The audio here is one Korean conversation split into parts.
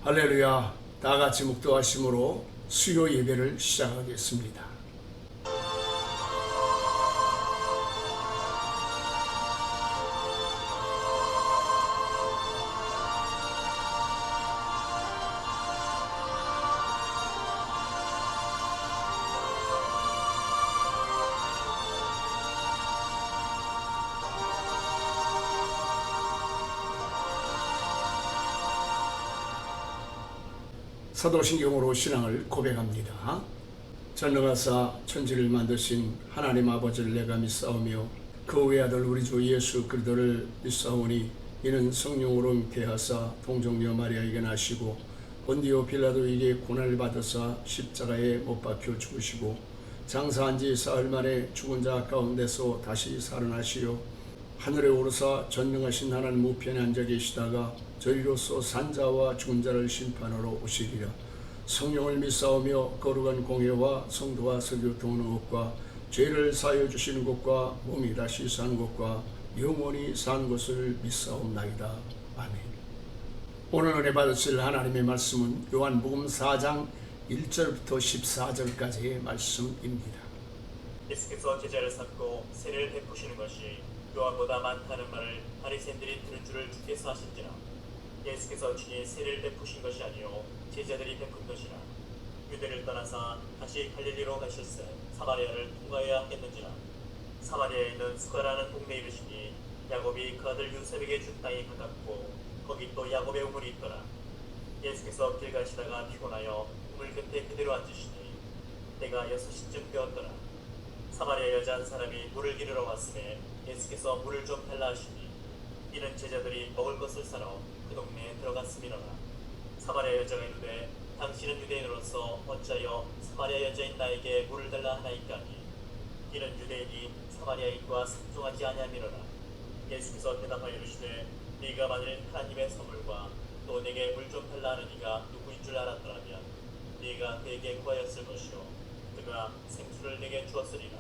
할렐루야. 다 같이 묵도하심으로 수요 예배를 시작하겠습니다. 사도신경으로 신앙을 고백합니다. 전능하사 천지를 만드신 하나님 아버지를 내가 믿사오며 그 외아들 우리 주 예수 그리스도를 믿사오니 이는 성령으로 잉태하사 동정녀 마리아에게 나시고 본디오 빌라도에게 고난을 받으사 십자가에 못 박혀 죽으시고 장사한 지 사흘 만에 죽은 자 가운데서 다시 살아나시려 하늘에 오르사 전능하신 하나님 우편에 앉아 계시다가 저희로서 산자와 죽은 자를 심판하러 오시리라. 성령을 믿사오며 거룩한 공예와 성도와 설교통하는 것과 죄를 사하여 주시는 것과 몸이 다시 사는 것과 영원히 사는 것을 믿사옵나이다. 아멘. 오늘 은혜 받으실 하나님의 말씀은 요한복음 4장 1절부터 14절까지의 말씀입니다. 예수께서 제자를 삼고 세례를 베푸시는 것이 요한보다 많다는 말을 바리새인들이 들은 줄을 주께서 하신지라. 예수께서 친히 세례를 베푸신 것이 아니요 제자들이 베푼 것이라. 유대를 떠나사 다시 갈릴리로 가실새 사마리아를 통과해야 하겠는지라. 사마리아에 있는 스가라는 동네에 이르시니 야곱이 그 아들 요셉에게 준 땅이 가깝고 거기 또 야곱의 우물이 있더라. 예수께서 길 가시다가 피곤하여 우물 곁에 그대로 앉으시니 때가 6시쯤 되었더라. 사마리아 여자 한 사람이 물을 기르러 왔으매 예수께서 물을 좀 달라 하시니 이는 제자들이 먹을 것을 사러 그 동네에 들어갔음이로라. 사마리아 여자가 이르되 당신은 유대인으로서 어찌하여 사마리아 여자인 나에게 물을 달라 하나이까 하니 이는 유대인이 사마리아인과 상종하지 아니함이로라. 예수께서 대답하여 이르시되 네가 만일 하나님의 선물과 또 내게 물 좀 달라 하는 이가 누구인 줄 알았더라면 네가 그에게 구하였을 것이요 그가 생수를 내게 주었으리라.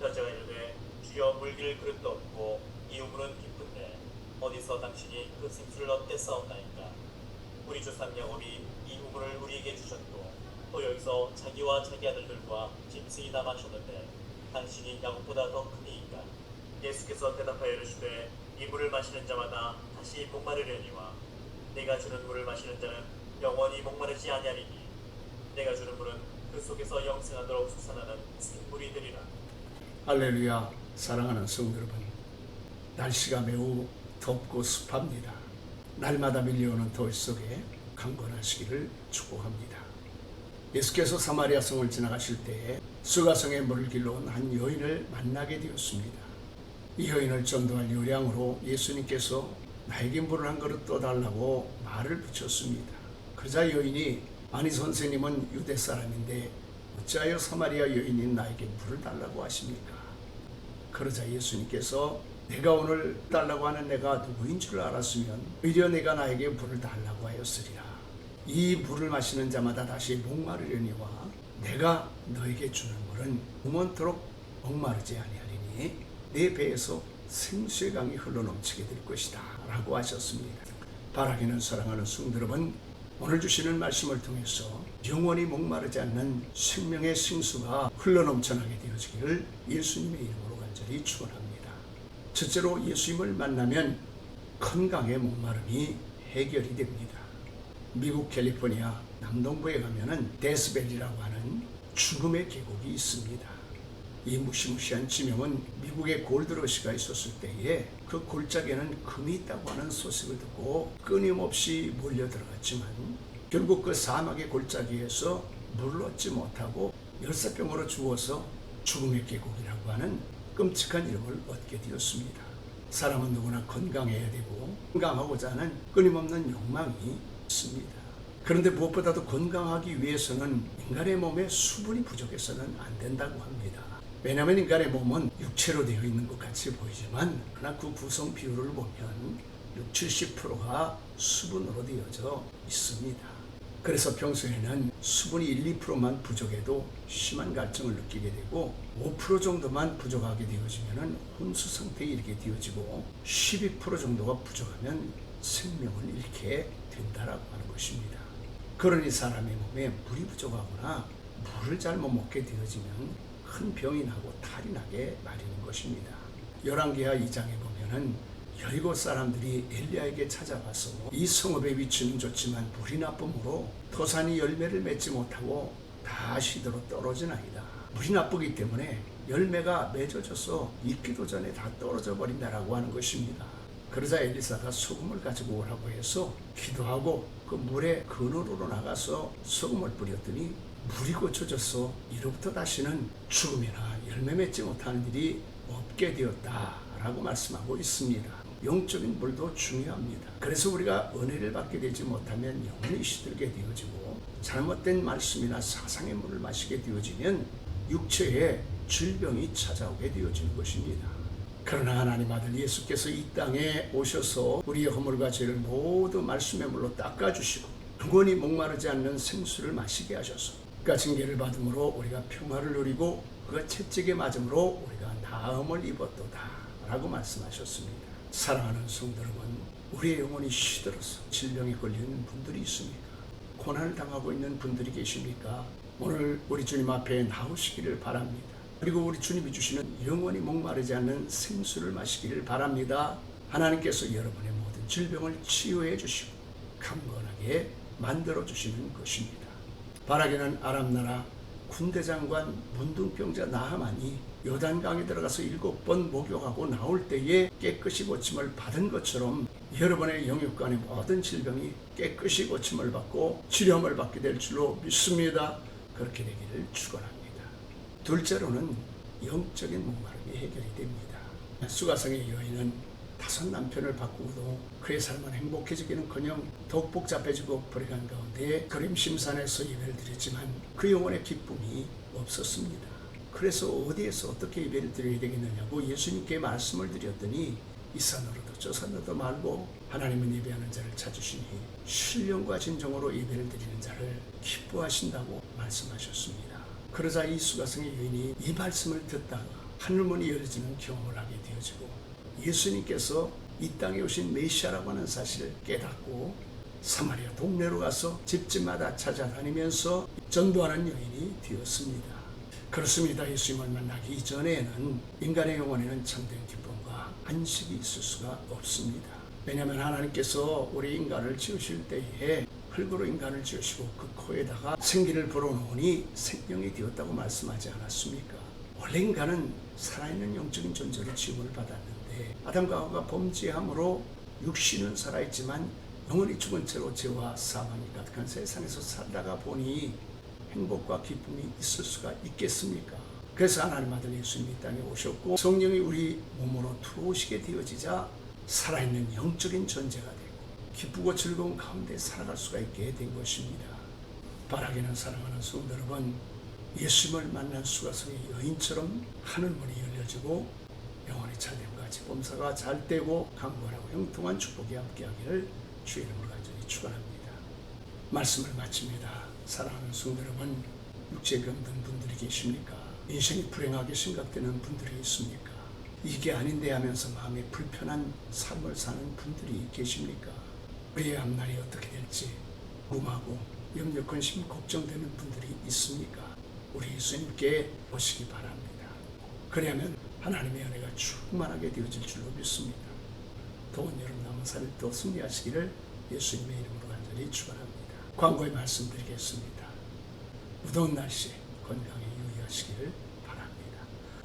여자가 이르되 주여 물기를 그릇도 없고 이 우물은 깊은데 어디서 당신이 그 생수를 얻겠사옵나이까. 우리 조상 야곱이 이 우물을 우리에게 주셨고 또 여기서 자기와 자기 아들들과 짐승이 다 마셨는데 당신이 야곱보다 더 크니이까. 예수께서 대답하여 이르시되 이 물을 마시는 자마다 다시 목마르려니와 내가 주는 물을 마시는 자는 영원히 목마르지 아니하리니 내가 주는 물은 그 속에서 영생하도록 솟아나는 생물이 되리라. 할렐루야. 사랑하는 성도 여러분, 날씨가 매우 덥고 습합니다. 날마다 밀려오는 더위 속에 강건하시기를 축복합니다. 예수께서 사마리아 성을 지나가실 때에 수가성에 물을 길러 온 한 여인을 만나게 되었습니다. 이 여인을 전도할 요량으로 예수님께서 나에게 물을 한 그릇 떠달라고 말을 붙였습니다. 그러자 여인이 아니 선생님은 유대 사람인데 어찌하여 사마리아 여인인 나에게 물을 달라고 하십니까? 그러자 예수님께서 내가 오늘 달라고 하는 내가 누구인 줄 알았으면 오히려 내가 나에게 물을 달라고 하였으리라. 이 물을 마시는 자마다 다시 목마르려니와 내가 너에게 주는 물은 영원토록 목마르지 아니하리니 내 배에서 생수의 강이 흘러넘치게 될 것이다 라고 하셨습니다. 바라기는 사랑하는 성도 여러분, 오늘 주시는 말씀을 통해서 영원히 목마르지 않는 생명의 생수가 흘러넘쳐나게 되어지기를 예수님의 이름으로 간절히 축원합니다. 첫째로 예수님을 만나면 건강의 목마름이 해결이 됩니다. 미국 캘리포니아 남동부에 가면은 데스밸리라고 하는 죽음의 계곡이 있습니다. 이 무시무시한 지명은 미국의 골드러시가 있었을 때에 그 골짜기에는 금이 있다고 하는 소식을 듣고 끊임없이 몰려들어갔지만 결국 그 사막의 골짜기에서 물을 얻지 못하고 열사병으로 죽어서 죽음의 계곡이라고 하는 끔찍한 이름을 얻게 되었습니다. 사람은 누구나 건강해야 되고 건강하고자 하는 끊임없는 욕망이 있습니다. 그런데 무엇보다도 건강하기 위해서는 인간의 몸에 수분이 부족해서는 안 된다고 합니다. 왜냐하면 인간의 몸은 육체로 되어 있는 것 같이 보이지만 그러나 그 구성 비율을 보면 60-70%가 수분으로 되어져 있습니다. 그래서 평소에는 수분이 1-2%만 부족해도 심한 갈증을 느끼게 되고 5% 정도만 부족하게 되어지면 혼수 상태에 이르게 되어지고 12% 정도가 부족하면 생명을 잃게 된다라고 하는 것입니다. 그러니 사람의 몸에 물이 부족하거나 물을 잘못 먹게 되어지면 큰 병이 나고 탈이 나게 마련인 것입니다. 열왕기하 2장에 보면은 여리고 사람들이 엘리야에게 찾아와서 이 성읍의 위치는 좋지만 물이 나쁨으로 토산이 열매를 맺지 못하고 다 시들어 떨어지나이다. 물이 나쁘기 때문에 열매가 맺어져서 익기도 전에 다 떨어져 버린다라고 하는 것입니다. 그러자 엘리사가 소금을 가지고 오라고 해서 기도하고 그 물에 그늘으로 나가서 소금을 뿌렸더니 물이 고쳐져서 이로부터 다시는 죽음이나 열매 맺지 못하는 일이 없게 되었다라고 말씀하고 있습니다. 영적인 물도 중요합니다. 그래서 우리가 은혜를 받게 되지 못하면 영혼이 시들게 되어지고 잘못된 말씀이나 사상의 물을 마시게 되어지면 육체에 질병이 찾아오게 되어지는 것입니다. 그러나 하나님 아들 예수께서 이 땅에 오셔서 우리의 허물과 죄를 모두 말씀의 물로 닦아주시고 영원히 목마르지 않는 생수를 마시게 하셔서 그가 징계를 받음으로 우리가 평화를 누리고 그가 채찍에 맞음으로 우리가 나음을 입었도다 라고 말씀하셨습니다. 사랑하는 성도 여러분, 우리의 영혼이 시들어서 질병에 걸리는 분들이 있습니까? 고난을 당하고 있는 분들이 계십니까? 오늘 우리 주님 앞에 나오시기를 바랍니다. 그리고 우리 주님이 주시는 영원히 목마르지 않는 생수를 마시기를 바랍니다. 하나님께서 여러분의 모든 질병을 치유해 주시고 강건하게 만들어 주시는 것입니다. 바라기는 아람나라 군대장관 문둥병자 나하만이 요단강에 들어가서 7번 목욕하고 나올 때에 깨끗이 고침을 받은 것처럼 여러분의 영육간의 모든 질병이 깨끗이 고침을 받고 치료함을 받게 될 줄로 믿습니다. 그렇게 되기를 축원합니다. 둘째로는 영적인 목마름이 해결이 됩니다. 수가성의 여인은 5 남편을 바꾸고도 그의 삶은 행복해지기는커녕 더욱 복잡해지고 불행한 가운데 그림심산에서 예배를 드렸지만 그 영혼의 기쁨이 없었습니다. 그래서 어디에서 어떻게 예배를 드려야 되겠느냐고 예수님께 말씀을 드렸더니 이 산으로도 저 산으로도 말고 하나님은 예배하는 자를 찾으시니 신령과 진정으로 예배를 드리는 자를 기뻐하신다고 말씀하셨습니다. 그러자 이 수가성의 여인이 이 말씀을 듣다가 하늘문이 열어지는 경험을 하게 되어지고 예수님께서 이 땅에 오신 메시아라고 하는 사실을 깨닫고 사마리아 동네로 가서 집집마다 찾아다니면서 전도하는 여인이 되었습니다. 그렇습니다. 예수님을 만나기 이전에는 인간의 영혼에는 참된 기쁨과 안식이 있을 수가 없습니다. 왜냐하면 하나님께서 우리 인간을 지으실 때에 흙으로 인간을 지으시고 그 코에다가 생기를 불어넣으니 생명이 되었다고 말씀하지 않았습니까? 원래 인간은 살아있는 영적인 존재로 지음을 받았는데 아담과 하와가 범죄함으로 육신은 살아있지만 영혼이 죽은 채로 죄와 사망이 가득한 세상에서 살다가 보니 행복과 기쁨이 있을 수가 있겠습니까? 그래서 하나님 아들 예수님이 이 땅에 오셨고 성령이 우리 몸으로 들어오시게 되어지자 살아있는 영적인 존재가 되고 기쁘고 즐거운 가운데 살아갈 수가 있게 된 것입니다. 바라기는 사랑하는 성도 여러분, 예수님을 만난 수가성의 여인처럼 하늘문이 열려지고 영원히 참됨과 범사가 잘 되고 강건하고 형통한 축복이 함께하기를 주의 이름으로 간절히 축원합니다. 말씀을 마칩니다. 사랑하는 성도 여러분, 육체에 병든 분들이 계십니까? 인생이 불행하게 생각되는 분들이 있습니까? 이게 아닌데 하면서 마음에 불편한 삶을 사는 분들이 계십니까? 우리의 앞날이 어떻게 될지 궁금하고 염려, 근심, 걱정되는 분들이 있습니까? 우리 예수님께 오시기 바랍니다. 그래야면 하나님의 은혜가 충만하게 되어질 줄로 믿습니다. 더운 여름 남은 살을 더 승리하시기를 예수님의 이름으로 간절히 축원합니다. 광고의 말씀드리겠습니다. 무더운 날씨에 건강에 유의하시기를 바랍니다.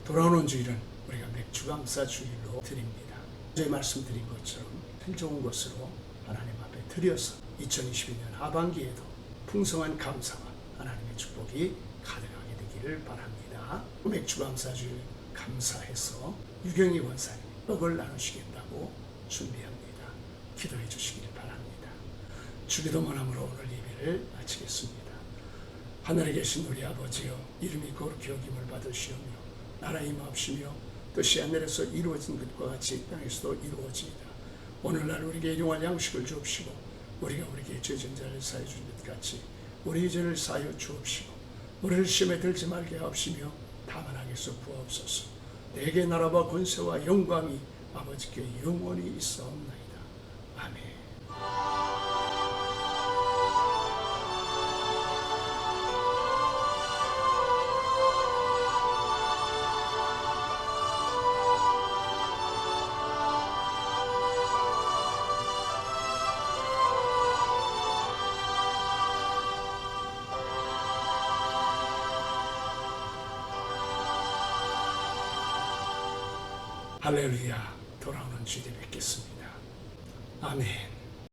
돌아오는 주일은 우리가 맥주감사 주일로 드립니다. 어제 말씀드린 것처럼 질 좋은 것으로 하나님 앞에 드려서 2022년 하반기에도 풍성한 감사와 하나님의 축복이 가득하게 되기를 바랍니다. 맥주감사 주일 감사해서 유경희 권사님 떡을 나누시겠다고 준비합니다. 기도해 주시기를 바랍니다. 주기도문함으로 오늘 예배를 마치겠습니다. 하늘에 계신 우리 아버지여, 이름이 거룩히 여김을 받으시오며 나라 임하옵시며 뜻이 하늘에서 이루어진 것과 같이 이 땅에서도 이루어지이다. 오늘날 우리에게 일용할 양식을 주옵시고 우리가 우리에게 죄진 자를 사해 준 것 같이 우리 죄를 사하여 주옵시고 우리를 시험에 들지 말게 하옵시며 다만 악에서 구하옵소서. 내게 나라와 권세와 영광이 아버지께 영원히 있사옵나이다. 아멘. 할렐루야. 돌아오는 주일에 뵙겠습니다. 아멘.